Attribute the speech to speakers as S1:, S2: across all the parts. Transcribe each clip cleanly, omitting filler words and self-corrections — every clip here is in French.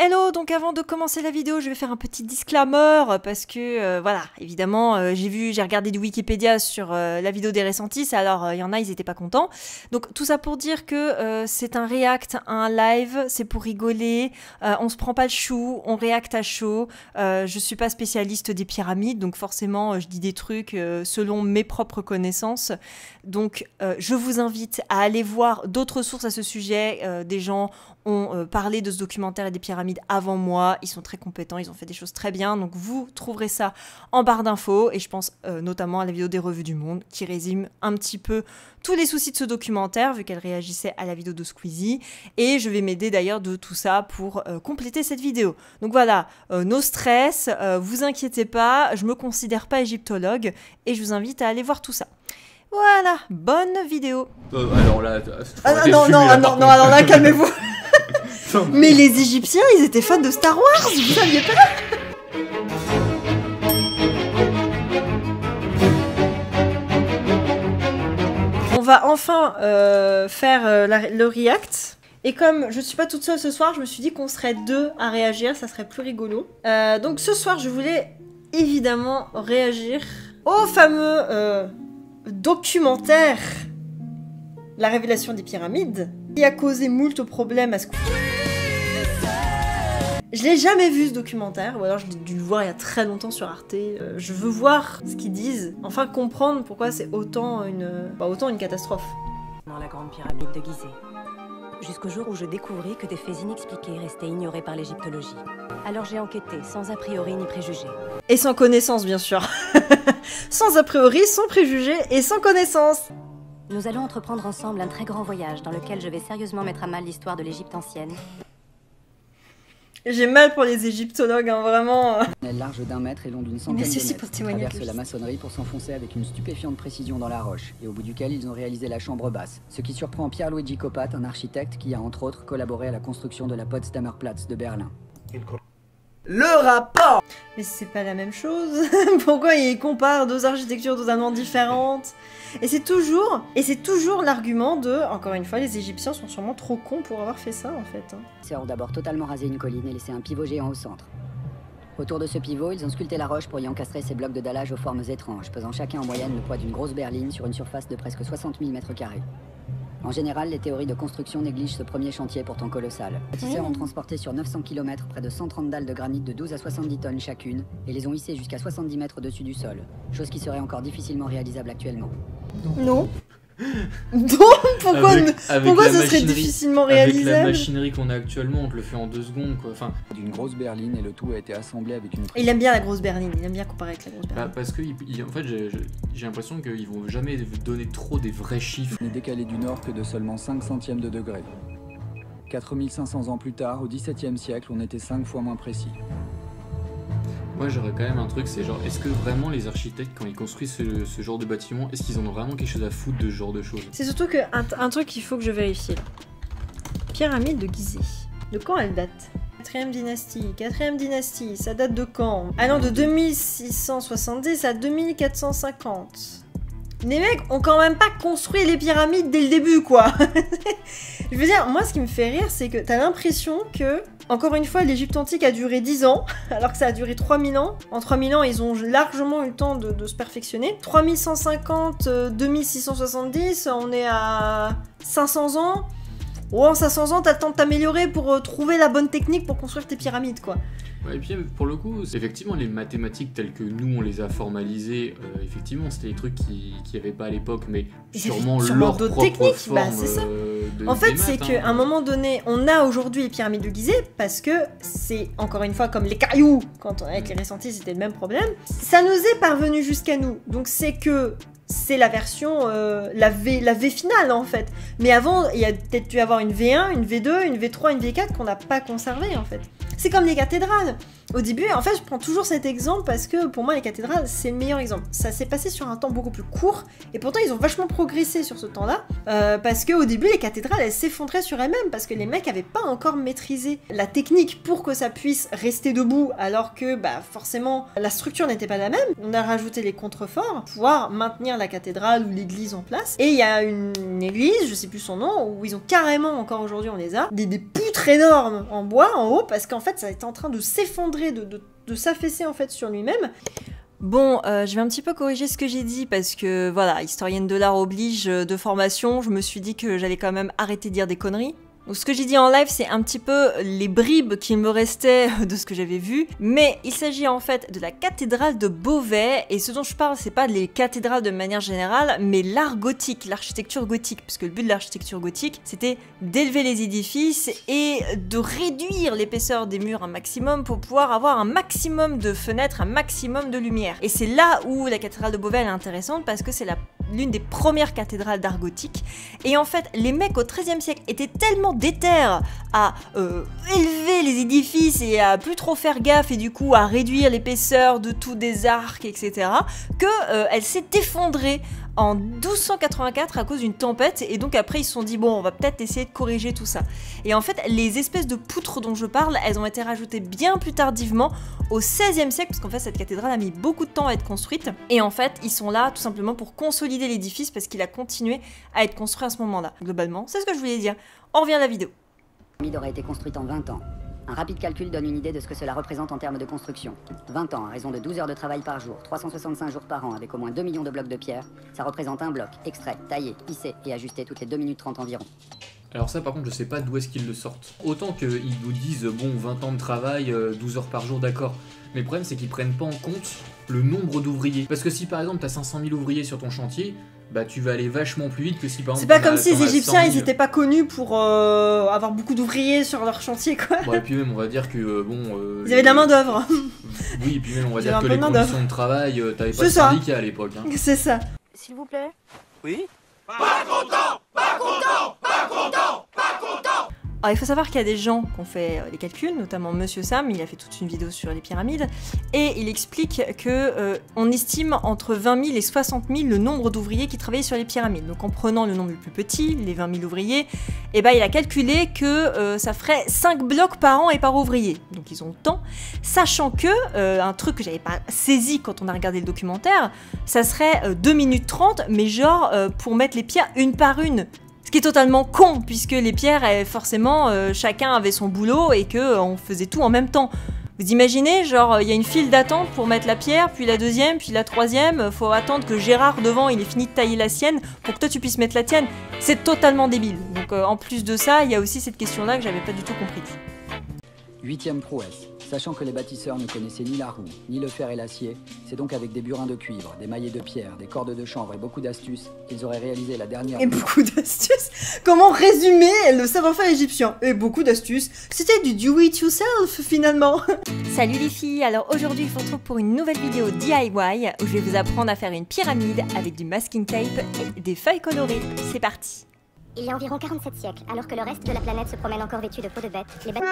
S1: Hello, donc avant de commencer la vidéo, je vais faire un petit disclaimer parce que voilà, évidemment, j'ai regardé du Wikipédia sur la vidéo des Ressentis, alors il y en a, ils étaient pas contents. Donc tout ça pour dire que c'est un react, un live, c'est pour rigoler, on se prend pas le chou, on react à chaud. Je suis pas spécialiste des pyramides, donc forcément je dis des trucs selon mes propres connaissances. Donc je vous invite à aller voir d'autres sources à ce sujet. Des gens ont parlé de ce documentaire et des pyramides avant moi, ils sont très compétents, ils ont fait des choses très bien, donc vous trouverez ça en barre d'infos, et je pense notamment à la vidéo des Revues du Monde, qui résume un petit peu tous les soucis de ce documentaire, vu qu'elle réagissait à la vidéo de Squeezie, et je vais m'aider d'ailleurs de tout ça pour compléter cette vidéo. Donc voilà, no stress, vous inquiétez pas, je me considère pas égyptologue, et je vous invite à aller voir tout ça. Voilà, bonne vidéo.
S2: Alors là,
S1: alors là, calmez-vous. Mais les Égyptiens, ils étaient fans de Star Wars, vous saviez pas? On va enfin faire le react. Et comme je suis pas toute seule ce soir, je me suis dit qu'on serait deux à réagir, ça serait plus rigolo. Donc ce soir, je voulais évidemment réagir au fameux documentaire La révélation des pyramides, qui a causé moult problèmes à ce coup. Je l'ai jamais vu ce documentaire, ou alors j'ai dû le voir il y a très longtemps sur Arte. Je veux voir ce qu'ils disent, enfin comprendre pourquoi c'est autant une catastrophe.
S3: Dans la grande pyramide de Gizeh. Jusqu'au jour où je découvris que des faits inexpliqués restaient ignorés par l'égyptologie. Alors j'ai enquêté, sans a priori ni préjugés.
S1: Et sans connaissance, bien sûr. Sans a priori, sans préjugés et sans connaissance.
S3: Nous allons entreprendre ensemble un très grand voyage dans lequel je vais sérieusement mettre à mal l'histoire de l'Égypte ancienne.
S1: J'ai mal pour les égyptologues, hein, vraiment.
S4: Large d'1 mètre et long d'une centaine de mètres, traverse la maçonnerie pour s'enfoncer avec une stupéfiante précision dans la roche, et au bout duquel ils ont réalisé la chambre basse. Ce qui surprend Pierluigi Copat, un architecte qui a entre autres collaboré à la construction de la Potsdamer Platz de Berlin.
S1: Le rapport! Mais c'est pas la même chose. Pourquoi ils comparent deux architectures totalement différentes? Et c'est toujours l'argument de, encore une fois, les Égyptiens sont sûrement trop cons pour avoir fait ça, en fait.
S4: Ils ont d'abord totalement rasé une colline et laissé un pivot géant au centre. Autour de ce pivot, ils ont sculpté la roche pour y encastrer ces blocs de dallage aux formes étranges, pesant chacun en moyenne le poids d'une grosse berline sur une surface de presque 60 000 m². En général, les théories de construction négligent ce premier chantier pourtant colossal. Les bâtisseurs ont transporté sur 900 km près de 130 dalles de granit de 12 à 70 tonnes chacune et les ont hissées jusqu'à 70 mètres au-dessus du sol, chose qui serait encore difficilement réalisable actuellement.
S1: Non. Donc, pourquoi ce serait difficilement réalisable?
S2: Avec la machinerie qu'on a actuellement, on te le fait en 2 secondes, quoi. Enfin,
S4: d'une grosse berline et le tout a été assemblé avec une...
S1: Il aime bien la grosse berline, il aime bien comparer avec la grosse berline.
S2: Parce que, en fait, j'ai l'impression qu'ils vont jamais donner trop des vrais chiffres.
S4: On est décalé du nord que de seulement 5 centièmes de degré. 4500 ans plus tard, au XVIIe siècle, on était 5 fois moins précis.
S2: Moi j'aurais quand même un truc, c'est genre, est-ce que vraiment les architectes, quand ils construisent ce genre de bâtiment, est-ce qu'ils en ont vraiment quelque chose à foutre de ce genre de choses? C'est
S1: surtout qu'un truc qu'il faut que je vérifie là. Pyramide de Gizeh. De quand elle date? 4ème dynastie, ça date de quand? Allant de 2670 à 2450. Les mecs ont quand même pas construit les pyramides dès le début, quoi. Je veux dire, moi, ce qui me fait rire, c'est que t'as l'impression que, encore une fois, l'Égypte antique a duré 10 ans, alors que ça a duré 3000 ans. En 3000 ans, ils ont largement eu le temps de se perfectionner. 3150, 2670, on est à 500 ans. Oh, en 500 ans, t'as le temps de t'améliorer pour trouver la bonne technique pour construire tes pyramides, quoi.
S2: Ouais, et puis pour le coup, effectivement, les mathématiques telles que nous on les a formalisées, effectivement, c'était des trucs qui n'y avaient pas à l'époque, mais sûrement leur
S1: d'autres
S2: propre
S1: techniques,
S2: forme.
S1: Bah, c'est ça. En fait, c'est qu'à un moment donné, on a aujourd'hui les pyramides de Gizeh parce que c'est, encore une fois, comme les cailloux, quand avec les Ressentis, c'était le même problème. Ça nous est parvenu jusqu'à nous. Donc c'est que c'est la version, la V finale en fait. Mais avant, il y a peut-être dû avoir une V1, une V2, une V3, une V4 qu'on n'a pas conservée en fait. C'est comme les cathédrales. Au début, en fait, je prends toujours cet exemple parce que pour moi, les cathédrales, c'est le meilleur exemple. Ça s'est passé sur un temps beaucoup plus court et pourtant, ils ont vachement progressé sur ce temps-là parce qu'au début, les cathédrales, elles s'effondraient sur elles-mêmes parce que les mecs n'avaient pas encore maîtrisé la technique pour que ça puisse rester debout alors que, bah, forcément, la structure n'était pas la même. On a rajouté les contreforts pour pouvoir maintenir la cathédrale ou l'église en place. Et il y a une église, je sais plus son nom, où ils ont carrément, encore aujourd'hui, on les a, des poutres poutre énorme en bois en haut parce qu'en fait ça était en train de s'effondrer, de s'affaisser en fait sur lui-même. Bon, je vais un petit peu corriger ce que j'ai dit parce que voilà, historienne de l'art oblige de formation, je me suis dit que j'allais quand même arrêter de dire des conneries. Donc ce que j'ai dit en live, c'est un petit peu les bribes qu'il me restait de ce que j'avais vu, mais il s'agit en fait de la cathédrale de Beauvais, et ce dont je parle, c'est pas les cathédrales de manière générale, mais l'art gothique, l'architecture gothique, parce que le but de l'architecture gothique, c'était d'élever les édifices et de réduire l'épaisseur des murs un maximum pour pouvoir avoir un maximum de fenêtres, un maximum de lumière. Et c'est là où la cathédrale de Beauvais elle est intéressante, parce que c'est l'une des premières cathédrales d'art gothique, et en fait, les mecs au XIIIe siècle étaient tellement déter à élever les édifices et à plus trop faire gaffe et du coup à réduire l'épaisseur de tous des arcs, etc., que elle s'est effondrée en 1284 à cause d'une tempête, et donc après ils se sont dit bon, on va peut-être essayer de corriger tout ça. Et en fait les espèces de poutres dont je parle, elles ont été rajoutées bien plus tardivement au XVIe siècle, parce qu'en fait cette cathédrale a mis beaucoup de temps à être construite, et en fait ils sont là tout simplement pour consolider l'édifice parce qu'il a continué à être construit à ce moment-là. Globalement, c'est ce que je voulais dire. On revient à la vidéo.
S4: La pyramide aurait été construite en 20 ans. Un rapide calcul donne une idée de ce que cela représente en termes de construction. 20 ans, à raison de 12 heures de travail par jour, 365 jours par an, avec au moins 2 millions de blocs de pierre, ça représente un bloc, extrait, taillé, hissé et ajusté toutes les 2 minutes 30 environ.
S2: Alors ça par contre je sais pas d'où est-ce qu'ils le sortent. Autant qu'ils nous disent bon 20 ans de travail, 12 heures par jour, d'accord. Mais le problème c'est qu'ils prennent pas en compte le nombre d'ouvriers. Parce que si par exemple t'as 500 000 ouvriers sur ton chantier, bah tu vas aller vachement plus vite que si par exemple...
S1: C'est pas comme si les Égyptiens ils étaient pas connus pour avoir beaucoup d'ouvriers sur leur chantier quoi.
S2: Bon, et puis même on va dire que bon...
S1: ils avaient de la main d'œuvre.
S2: Oui, et puis même on va dire que les conditions de travail, t'avais pas de syndicat à l'époque. Hein.
S1: C'est ça.
S3: S'il vous plaît.
S5: Oui?
S6: Pas content, pas content, pas content, pas content.
S1: Alors il faut savoir qu'il y a des gens qui ont fait les calculs, notamment Monsieur Sam, il a fait toute une vidéo sur les pyramides, et il explique que on estime entre 20 000 et 60 000 le nombre d'ouvriers qui travaillaient sur les pyramides. Donc en prenant le nombre le plus petit, les 20 000 ouvriers, et ben il a calculé que ça ferait 5 blocs par an et par ouvrier. Donc ils ont le temps, sachant que, un truc que j'avais pas saisi quand on a regardé le documentaire, ça serait 2 minutes 30, mais genre pour mettre les pierres une par une. Ce qui est totalement con, puisque les pierres, forcément, chacun avait son boulot et qu'on faisait tout en même temps. Vous imaginez, genre, il y a une file d'attente pour mettre la pierre, puis la deuxième, puis la troisième, faut attendre que Gérard devant, il ait fini de tailler la sienne pour que toi tu puisses mettre la tienne. C'est totalement débile. Donc en plus de ça, il y a aussi cette question-là que j'avais pas du tout comprise.
S7: 8e prouesse. Sachant que les bâtisseurs ne connaissaient ni la roue, ni le fer et l'acier, c'est donc avec des burins de cuivre, des maillets de pierre, des cordes de chanvre et beaucoup d'astuces qu'ils auraient réalisé la dernière...
S1: Et beaucoup d'astuces. Comment résumer le savoir-faire égyptien? Et beaucoup d'astuces. C'était du do-it-yourself finalement. Salut les filles, alors aujourd'hui je vous retrouve pour une nouvelle vidéo DIY où je vais vous apprendre à faire une pyramide avec du masking tape et des feuilles colorées. C'est parti.
S8: Il y a environ 47 siècles, alors que le reste de la planète se promène encore vêtu de peau de bête, les bêtes...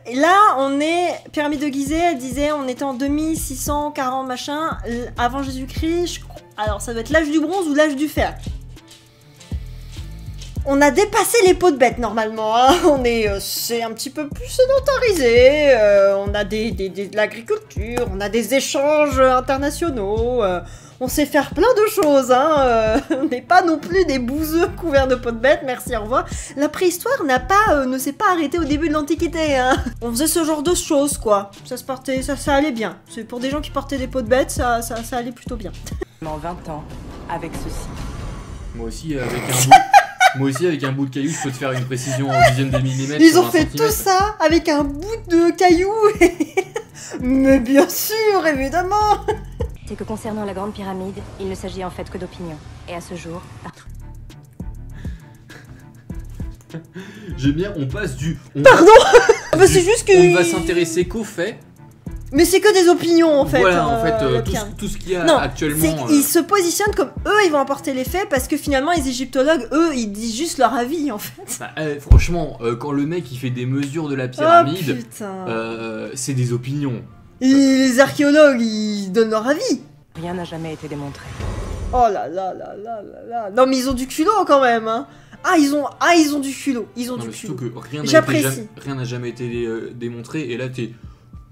S1: Et là, on est... Pyramide de Gizeh, elle disait, on était en 2640 machin, avant Jésus-Christ, alors ça doit être l'âge du bronze ou l'âge du fer. On a dépassé les peaux de bête normalement, hein. C'est un petit peu plus sédentarisé, on a de l'agriculture, on a des échanges internationaux, on sait faire plein de choses, hein. On n'est pas non plus des bouseux couverts de peau de bête, merci, au revoir. La préhistoire ne s'est pas arrêtée au début de l'Antiquité, hein. On faisait ce genre de choses, quoi. Ça allait bien. C'est pour des gens qui portaient des peaux de bête, ça allait plutôt bien.
S3: En 20 ans, avec ceci.
S2: Moi aussi avec un bout de caillou, je peux te faire une précision en dixième de millimètre.
S1: Ils ont fait tout ça avec un bout de caillou. Mais bien sûr, évidemment.
S3: C'est que concernant la Grande Pyramide, il ne s'agit en fait que d'opinion. Et à ce jour...
S2: J'aime bien, on passe du...
S1: Pardon. C'est juste que...
S2: On va s'intéresser qu'aux faits.
S1: Mais c'est que des opinions en fait.
S2: Voilà, en fait, tout ce qu'il y a actuellement...
S1: Ils se positionnent comme eux, ils vont apporter les faits parce que finalement, les égyptologues, eux, ils disent juste leur avis en fait.
S2: Bah, franchement, quand le mec il fait des mesures de la pyramide, c'est des opinions.
S1: Et les archéologues, ils donnent leur avis.
S3: Rien n'a jamais été démontré.
S1: Oh là là là là là là. Non mais ils ont du culot quand même, hein. Ils ont du culot. Ils ont du culot.
S2: Surtout que
S1: j'apprécie.
S2: rien n'a jamais été démontré et là t'es...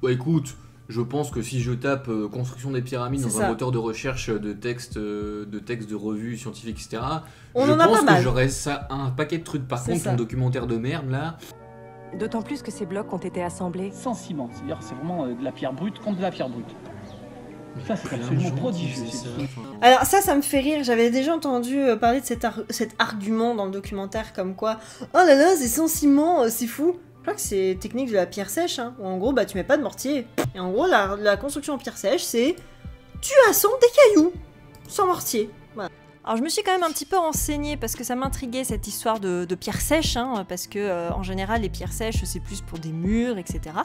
S2: Bah écoute, Je pense que si je tape construction des pyramides dans un moteur de recherche de textes de revues scientifiques, etc., je pense que j'aurais ça un paquet de trucs. Par contre, ton documentaire de merde là.
S3: D'autant plus que ces blocs ont été assemblés
S5: sans ciment, c'est-à-dire c'est vraiment de la pierre brute contre de la pierre brute. Ça c'est absolument prodigieux.
S1: Alors ça me fait rire, j'avais déjà entendu parler de cet argument dans le documentaire comme quoi « Oh là là, c'est sans ciment, c'est fou !» Je crois que c'est technique de la pierre sèche, hein, où en gros bah tu mets pas de mortier. Et en gros la construction en pierre sèche c'est tu assembles des cailloux sans mortier. Voilà. Alors je me suis quand même un petit peu renseignée parce que ça m'intriguait cette histoire de pierres sèches, hein, parce que en général les pierres sèches c'est plus pour des murs, etc.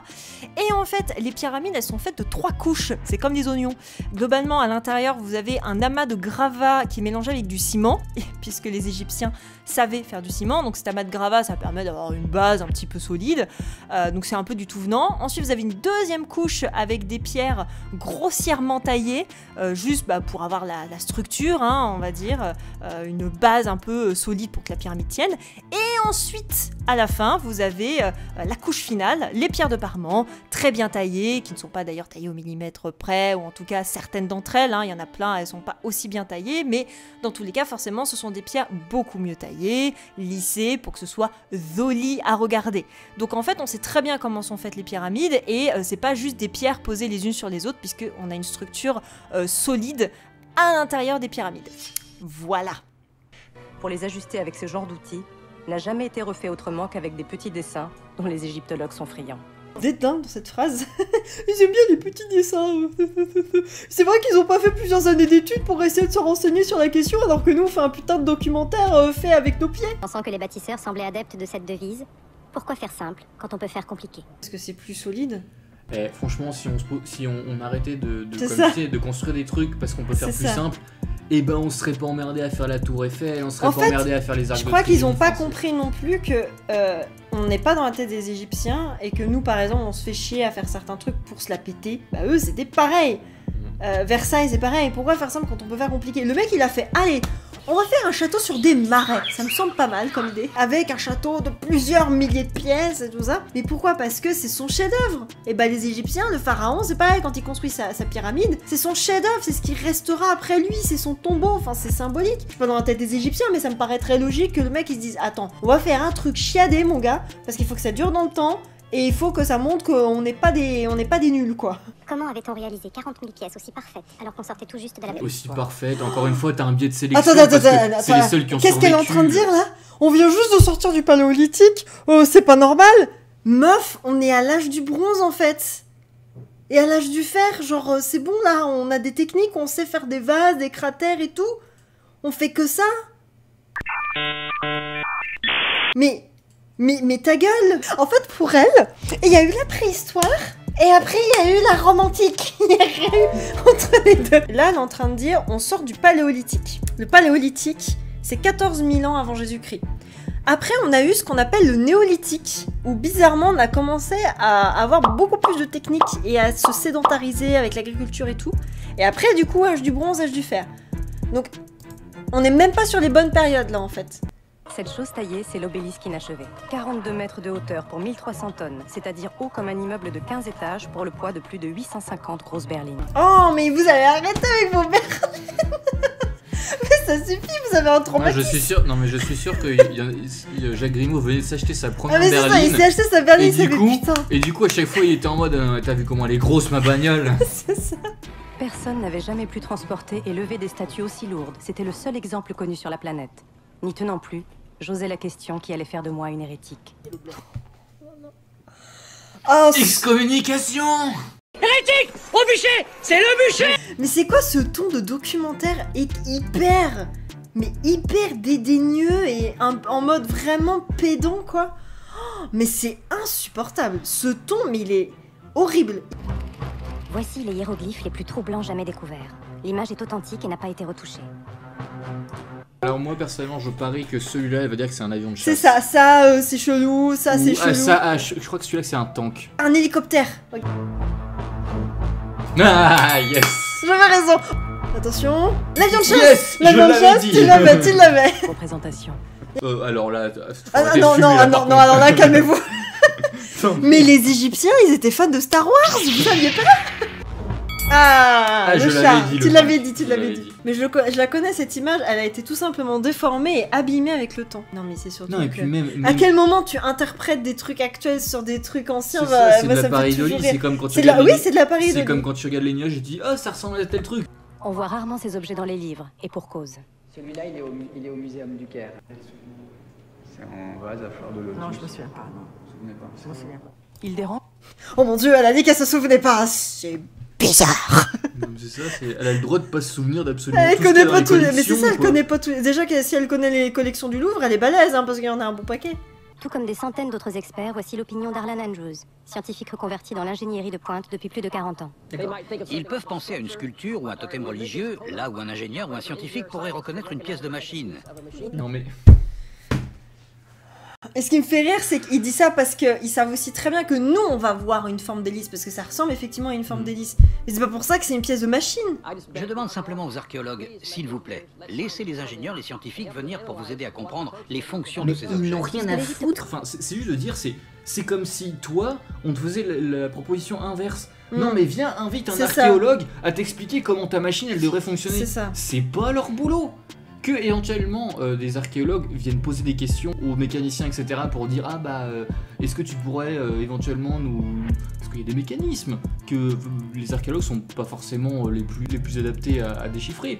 S1: Et en fait les pyramides elles sont faites de 3 couches, c'est comme des oignons. Globalement à l'intérieur vous avez un amas de gravats qui est mélangé avec du ciment, puisque les Égyptiens savaient faire du ciment, donc cet amas de gravats ça permet d'avoir une base un petit peu solide, donc c'est un peu du tout venant. Ensuite vous avez une deuxième couche avec des pierres grossièrement taillées, juste pour avoir la structure, hein, on va dire. Une base un peu solide pour que la pyramide tienne. Et ensuite, à la fin, vous avez la couche finale, les pierres de parement, très bien taillées, qui ne sont pas d'ailleurs taillées au millimètre près, ou en tout cas certaines d'entre elles, hein, il y en a plein, elles ne sont pas aussi bien taillées, mais dans tous les cas, forcément, ce sont des pierres beaucoup mieux taillées, lissées, pour que ce soit joli à regarder. Donc en fait, on sait très bien comment sont faites les pyramides, et c'est pas juste des pierres posées les unes sur les autres, puisqu'on a une structure solide à l'intérieur des pyramides. Voilà.
S3: Pour les ajuster avec ce genre d'outils, n'a jamais été refait autrement qu'avec des petits dessins dont les égyptologues sont friands.
S1: Dédain dans cette phrase. Ils aiment bien les petits dessins. C'est vrai qu'ils ont pas fait plusieurs années d'études pour essayer de se renseigner sur la question, alors que nous on fait un putain de documentaire fait avec nos pieds.
S8: Pensant que les bâtisseurs semblaient adeptes de cette devise, pourquoi faire simple quand on peut faire compliqué?
S1: Parce que c'est plus solide.
S2: Franchement, si on arrêtait de construire des trucs parce qu'on peut faire plus simple, et ben on serait pas emmerdé à faire la tour Eiffel, on serait pas emmerdé à faire les arcs de Triomphe.
S1: Je crois qu'ils ont pas compris non plus que on n'est pas dans la tête des Égyptiens et que nous par exemple on se fait chier à faire certains trucs pour se la péter. Bah eux c'était pareil. Versailles c'est pareil. Pourquoi faire simple quand on peut faire compliqué? Le mec il a fait allez, on va faire un château sur des marais. Ça me semble pas mal comme idée. Avec un château de plusieurs milliers de pièces et tout ça. Mais pourquoi? Parce que c'est son chef-d'œuvre. Et bah les Égyptiens, le pharaon, c'est pareil quand il construit sa pyramide. C'est son chef-d'œuvre, c'est ce qui restera après lui, c'est son tombeau. Enfin c'est symbolique. Je suis pas dans la tête des Égyptiens, mais ça me paraît très logique que le mec il se dise attends, on va faire un truc chiadé mon gars, parce qu'il faut que ça dure dans le temps. Et il faut que ça montre qu'on n'est pas des nuls, quoi.
S8: Comment avait-on réalisé 40 000 pièces aussi parfaites alors qu'on sortait tout juste de la même?
S2: Aussi parfaite, encore une fois, t'as un biais de sélection.
S1: Attends,
S2: c'est les seuls qui ont survécu.
S1: Qu'est-ce qu'elle est en train de dire là? On vient juste de sortir du paléolithique. Oh, c'est pas normal. Meuf, on est à l'âge du bronze en fait. Et à l'âge du fer, genre c'est bon là, on a des techniques, on sait faire des vases, des cratères et tout. On fait que ça. Mais ta gueule! En fait, pour elle, il y a eu la préhistoire, et après, il y a eu la romantique. Il y a rien eu entre les deux. Là, elle est en train de dire, on sort du paléolithique. Le paléolithique, c'est 14 000 ans avant Jésus-Christ. Après, on a eu ce qu'on appelle le néolithique, où bizarrement, on a commencé à avoir beaucoup plus de techniques et à se sédentariser avec l'agriculture et tout. Et après, du coup, âge du bronze, âge du fer. Donc, on n'est même pas sur les bonnes périodes, là, en fait.
S3: Cette chose taillée, c'est l'obélisque inachevé. 42 mètres de hauteur pour 1300 tonnes, c'est-à-dire haut comme un immeuble de 15 étages pour le poids de plus de 850 grosses berlines.
S1: Oh, mais vous allez arrêter avec vos berlines. Mais ça suffit, vous avez un traumatisme.
S2: Je suis sûr que Jacques Grimaud venait de s'acheter sa première berline.
S1: Ça, il s'est acheté sa berline,
S2: et du coup, à chaque fois, il était en mode t'as vu comment elle est grosse ma bagnole?
S1: C'est ça.
S3: Personne n'avait jamais pu transporter et lever des statues aussi lourdes. C'était le seul exemple connu sur la planète. N'y tenant plus, j'osais la question qui allait faire de moi une hérétique.
S1: Oh,
S2: excommunication!
S6: Hérétique! Au bûcher! C'est le bûcher!
S1: Mais c'est quoi ce ton de documentaire hyper dédaigneux et en mode vraiment pédant, quoi? Oh, mais c'est insupportable. Ce ton, mais il est horrible.
S8: Voici les hiéroglyphes les plus troublants jamais découverts. L'image est authentique et n'a pas été retouchée.
S2: Alors moi personnellement je parie que celui-là elle va dire que c'est un avion de chasse.
S1: C'est ça, c'est chelou, ça c'est chelou.
S2: Je crois que celui-là c'est un tank.
S1: Un hélicoptère.
S2: Ah yes.
S1: J'avais raison. Attention, l'avion de chasse.
S2: Yes,
S1: l'avion de chasse, tu l'avais.
S3: Représentation.
S2: Alors là.
S1: Non, alors là calmez-vous.
S2: Non,
S1: Mais les Égyptiens, ils étaient fans de Star Wars, vous saviez pas? Ah,
S2: je
S1: le
S2: l'avais
S1: chat,
S2: dit,
S1: tu
S2: le
S1: l'avais
S2: chat.
S1: dit, tu
S2: Je
S1: l'avais
S2: l'avais
S1: dit.
S2: dit.
S1: Mais je la connais cette image, elle a été tout simplement déformée et abîmée avec le temps. Non mais c'est surtout
S2: Non, et
S1: que...
S2: puis même.
S1: À quel moment tu interprètes des trucs actuels sur des trucs anciens?
S2: C'est ça, c'est
S1: moi,
S2: de
S1: ça
S2: la
S1: me fait toujours
S2: pareidolie,
S1: rire.
S2: c'est comme quand tu
S1: C'est de la...
S2: regardes
S1: Oui,
S2: les-
S1: c'est de la pareidolie.
S2: C'est comme quand tu regardes les nuages et tu dis, ah, ça ressemble à tel truc.
S3: On voit rarement ces objets dans les livres, et pour cause.
S7: Celui-là, il est au Muséum du Caire. C'est en vase à fleur de lotus.
S9: Non, je me souviens pas, non.
S7: Vous vous souvenez pas
S9: Je me souviens pas. Il dérange?
S1: Oh mon dieu, elle a dit qu'elle se souvenait pas. C'est bizarre.
S2: Non, mais c'est ça, elle a le droit de pas se souvenir d'absolument
S1: Elle
S2: tout ce qu'il y
S1: connaît
S2: a dans
S1: pas
S2: les
S1: tous les... Mais c'est
S2: collections,
S1: ça, elle
S2: quoi.
S1: connaît pas tous les... Déjà, si elle connaît les collections du Louvre, elle est balèze, hein, parce qu'il y en a un bon paquet.
S8: Tout comme des centaines d'autres experts, voici l'opinion d'Arlan Andrews, scientifique reconverti dans l'ingénierie de pointe depuis plus de 40 ans.
S10: Ils peuvent penser à une sculpture ou un totem religieux, là où un ingénieur ou un scientifique pourrait reconnaître une pièce de machine.
S2: Non, mais.
S1: Et ce qui me fait rire, c'est qu'il dit ça parce qu'ils savent aussi très bien que nous, on va voir une forme d'hélice, parce que ça ressemble effectivement à une forme d'hélice. Mais c'est pas pour ça que c'est une pièce de machine.
S10: Je demande simplement aux archéologues, s'il vous plaît, laissez les ingénieurs, les scientifiques venir pour vous aider à comprendre les fonctions de ces objets.
S6: Ils n'ont rien à foutre.
S2: Enfin, c'est juste de dire, c'est comme si toi, on te faisait la proposition inverse.
S1: Mm.
S2: Non, mais viens, invite un
S1: C'est ça.
S2: archéologue à t'expliquer comment ta machine elle devrait fonctionner.
S1: C'est ça.
S2: C'est pas leur boulot. Que éventuellement des archéologues viennent poser des questions aux mécaniciens, etc. pour dire ah bah est-ce que tu pourrais éventuellement nous. Parce qu'il y a des mécanismes que les archéologues sont pas forcément les plus adaptés à déchiffrer.